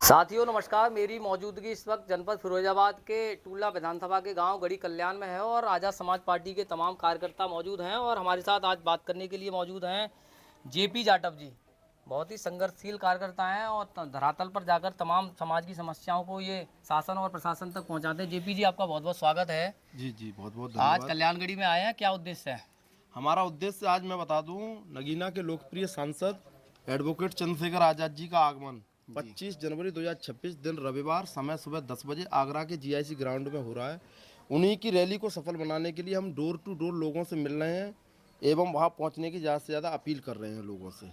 साथियों नमस्कार। मेरी मौजूदगी इस वक्त जनपद फिरोजाबाद के टूला विधानसभा के गांव गढ़ी कल्याण में है और आज़ाद समाज पार्टी के तमाम कार्यकर्ता मौजूद हैं और हमारे साथ आज बात करने के लिए मौजूद हैं जेपी जाटव जी। बहुत ही संघर्षशील कार्यकर्ता हैं और धरातल पर जाकर तमाम समाज की समस्याओं को ये शासन और प्रशासन तक पहुंचाते हैं। जेपी जी, आपका बहुत बहुत स्वागत है। जी जी, बहुत बहुत आज धन्यवाद। कल्याणगढ़ी में आए हैं, क्या उद्देश्य है? हमारा उद्देश्य आज मैं बता दूं, नगीना के लोकप्रिय सांसद एडवोकेट चंद्रशेखर आज़ाद जी का आगमन 25 जनवरी 2026 दिन रविवार समय सुबह 10 बजे आगरा के जीआईसी ग्राउंड में हो रहा है। उन्हीं की रैली को सफल बनाने के लिए हम डोर टू डोर लोगों से मिल रहे हैं एवं वहां पहुंचने की ज़्यादा से ज़्यादा अपील कर रहे हैं लोगों से।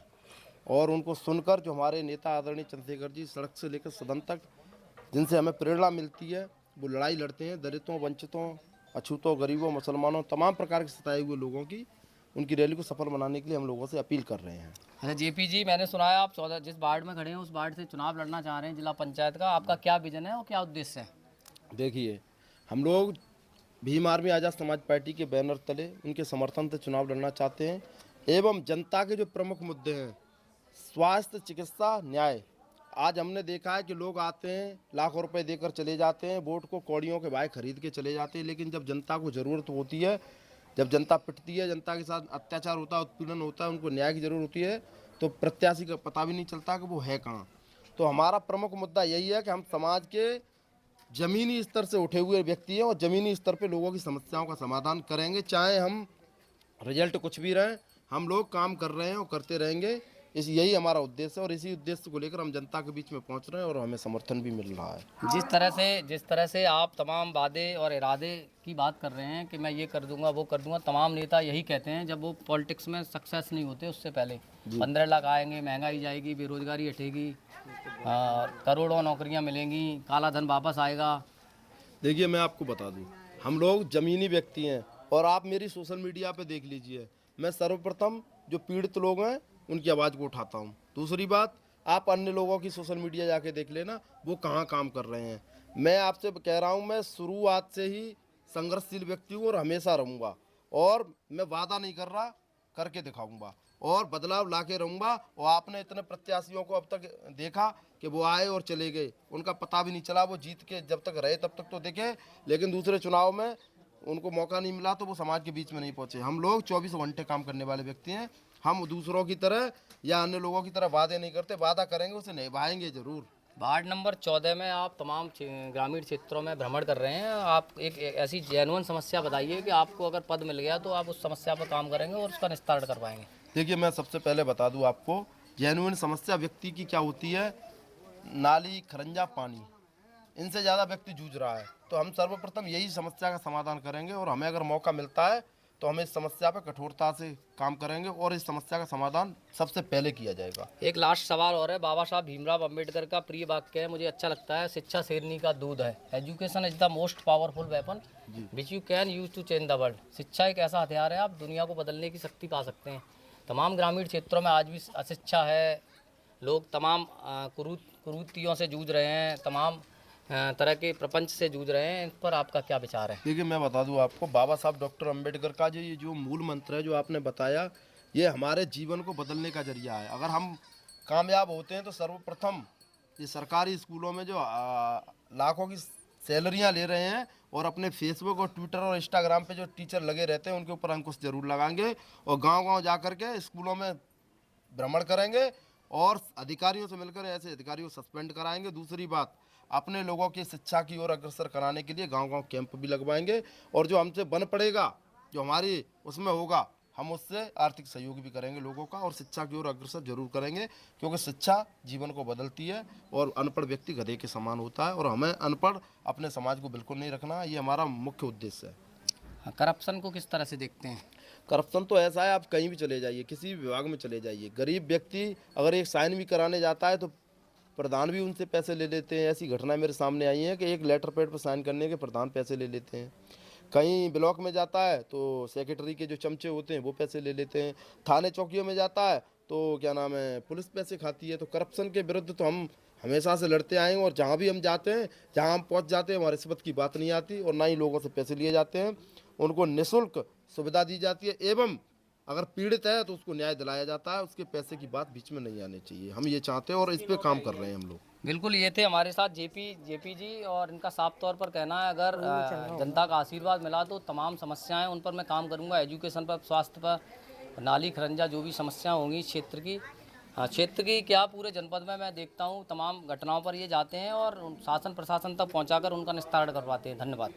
और उनको सुनकर जो हमारे नेता आदरणीय चंद्रशेखर जी सड़क से लेकर सदन तक जिनसे हमें प्रेरणा मिलती है, वो लड़ाई लड़ते हैं दलितों, वंचितों, अछूतों, गरीबों, मुसलमानों, तमाम प्रकार के सताए हुए लोगों की उनकी रैली को सफल बनाने के लिए हम लोगों से अपील कर रहे हैं। अच्छा जेपी जी, मैंने सुना है आप 14 जिस वार्ड में खड़े हैं उस वार्ड से चुनाव लड़ना चाह रहे हैं, जिला पंचायत का। आपका क्या विजन है और क्या उद्देश्य है? देखिए, हम लोग भीम आर्मी आज़ाद समाज पार्टी के बैनर तले उनके समर्थन से चुनाव लड़ना चाहते हैं एवं जनता के जो प्रमुख मुद्दे हैं स्वास्थ्य, चिकित्सा, न्याय। आज हमने देखा है कि लोग आते हैं, लाखों रुपए देकर चले जाते हैं, वोट को कौड़ियों के भाई खरीद के चले जाते हैं, लेकिन जब जनता को ज़रूरत होती है, जब जनता पिटती है, जनता के साथ अत्याचार होता है, उत्पीड़न होता है, उनको न्याय की ज़रूरत होती है, तो प्रत्याशी का पता भी नहीं चलता कि वो है कहाँ। तो हमारा प्रमुख मुद्दा यही है कि हम समाज के ज़मीनी स्तर से उठे हुए व्यक्ति हैं और ज़मीनी स्तर पे लोगों की समस्याओं का समाधान करेंगे। चाहे हम रिजल्ट कुछ भी रहे, हम लोग काम कर रहे हैं और करते रहेंगे। यही हमारा उद्देश्य है और इसी उद्देश्य को लेकर हम जनता के बीच में पहुंच रहे हैं और हमें समर्थन भी मिल रहा है। जिस तरह से आप तमाम वादे और इरादे की बात कर रहे हैं कि मैं ये कर दूंगा वो कर दूंगा, तमाम नेता यही कहते हैं जब वो पॉलिटिक्स में सक्सेस नहीं होते उससे पहले। 15 लाख आएंगे, महंगाई जाएगी, बेरोजगारी हटेगी, करोड़ों नौकरियां मिलेंगी, काला धन वापस आएगा। देखिए, मैं आपको बता दूं, हम लोग ज़मीनी व्यक्ति हैं और आप मेरी सोशल मीडिया पे देख लीजिए, मैं सर्वप्रथम जो पीड़ित लोग हैं उनकी आवाज़ को उठाता हूं। दूसरी बात, आप अन्य लोगों की सोशल मीडिया जाके देख लेना वो कहाँ काम कर रहे हैं। मैं आपसे कह रहा हूं, मैं शुरुआत से ही संघर्षशील व्यक्ति हूँ और हमेशा रहूँगा और मैं वादा नहीं कर रहा, करके दिखाऊंगा और बदलाव ला के रहूँगा। और आपने इतने प्रत्याशियों को अब तक देखा कि वो आए और चले गए, उनका पता भी नहीं चला, वो जीत के जब तक रहे तब तक तो देखे, लेकिन दूसरे चुनाव में उनको मौका नहीं मिला तो वो समाज के बीच में नहीं पहुँचे। हम लोग 24 घंटे काम करने वाले व्यक्ति हैं। हम दूसरों की तरह या अन्य लोगों की तरह वादे नहीं करते, वादा करेंगे उसे निभाएंगे ज़रूर। वार्ड नंबर 14 में आप तमाम ग्रामीण क्षेत्रों में भ्रमण कर रहे हैं। आप एक ऐसी जेन्युइन समस्या बताइए कि आपको अगर पद मिल गया तो आप उस समस्या पर काम करेंगे और उसका निस्तारण कर पाएंगे। देखिए, मैं सबसे पहले बता दूं आपको, जेन्युइन समस्या व्यक्ति की क्या होती है। नाली, खरंजा, पानी, इनसे ज़्यादा व्यक्ति जूझ रहा है, तो हम सर्वप्रथम यही समस्या का समाधान करेंगे और हमें अगर मौका मिलता है तो हम इस समस्या पर कठोरता से काम करेंगे और इस समस्या का समाधान सबसे पहले किया जाएगा। एक लास्ट सवाल और है। बाबा साहब भीमराव अंबेडकर का प्रिय वाक्य है, मुझे अच्छा लगता है, शिक्षा शेरनी का दूध है। Education is the most powerful weapon which you can use to change the world. शिक्षा एक ऐसा हथियार है, आप दुनिया को बदलने की शक्ति पा सकते हैं। तमाम ग्रामीण क्षेत्रों में आज भी अशिक्षा है, लोग तमाम कुरीतियों से जूझ रहे हैं, तमाम तरह के प्रपंच से जूझ रहे हैं। इन पर आपका क्या विचार है? देखिए, मैं बता दूं आपको, बाबा साहब डॉक्टर अंबेडकर का जो मूल मंत्र है जो आपने बताया, ये हमारे जीवन को बदलने का जरिया है। अगर हम कामयाब होते हैं तो सर्वप्रथम ये सरकारी स्कूलों में जो लाखों की सैलरियां ले रहे हैं और अपने फेसबुक और ट्विटर और इंस्टाग्राम पे जो टीचर लगे रहते हैं उनके ऊपर अंकुश जरूर लगाएंगे और गांव-गांव जा कर के स्कूलों में भ्रमण करेंगे और अधिकारियों से मिलकर ऐसे अधिकारियों को सस्पेंड कराएंगे। दूसरी बात, अपने लोगों की शिक्षा की ओर अग्रसर कराने के लिए गांव-गांव कैंप भी लगवाएंगे और जो हमसे बन पड़ेगा, जो हमारी उसमें होगा, हम उससे आर्थिक सहयोग भी करेंगे लोगों का और शिक्षा की ओर अग्रसर जरूर करेंगे, क्योंकि शिक्षा जीवन को बदलती है और अनपढ़ व्यक्ति गधे के समान होता है और हमें अनपढ़ अपने समाज को बिल्कुल नहीं रखना। ये हमारा मुख्य उद्देश्य है। करप्शन को किस तरह से देखते हैं? करप्शन तो ऐसा है, आप कहीं भी चले जाइए, किसी भी विभाग में चले जाइए, गरीब व्यक्ति अगर एक साइन भी कराने जाता है तो प्रधान भी उनसे पैसे ले लेते हैं। ऐसी घटना मेरे सामने आई है कि एक लेटर पैड पर साइन करने के प्रधान पैसे ले लेते हैं। कहीं ब्लॉक में जाता है तो सेक्रेटरी के जो चमचे होते हैं वो पैसे ले लेते हैं। थाने चौकियों में जाता है तो क्या नाम है, पुलिस पैसे खाती है। तो करप्शन के विरुद्ध तो हम हमेशा से लड़ते आए हैं और जहाँ भी हम जाते हैं, जहाँ हम पहुँच जाते हैं, वहाँ रिश्वत की बात नहीं आती और ना ही लोगों से पैसे लिए जाते हैं। उनको निःशुल्क सुविधा दी जाती है एवं अगर पीड़ित है तो उसको न्याय दिलाया जाता है, उसके पैसे की बात बीच में नहीं आनी चाहिए। हम ये चाहते हैं और इस पे काम कर रहे हैं हम लोग। बिल्कुल, ये थे हमारे साथ जेपी जी, और इनका साफ तौर पर कहना है अगर जनता का आशीर्वाद मिला तो तमाम समस्याएं उन पर मैं काम करूंगा, एजुकेशन पर, स्वास्थ्य पर, नाली खरंजा, जो भी समस्याएं होंगी क्षेत्र की क्या पूरे जनपद में मैं देखता हूं, तमाम घटनाओं पर ये जाते हैं और शासन प्रशासन तक पहुंचाकर उनका निस्तारण करवाते हैं। धन्यवाद।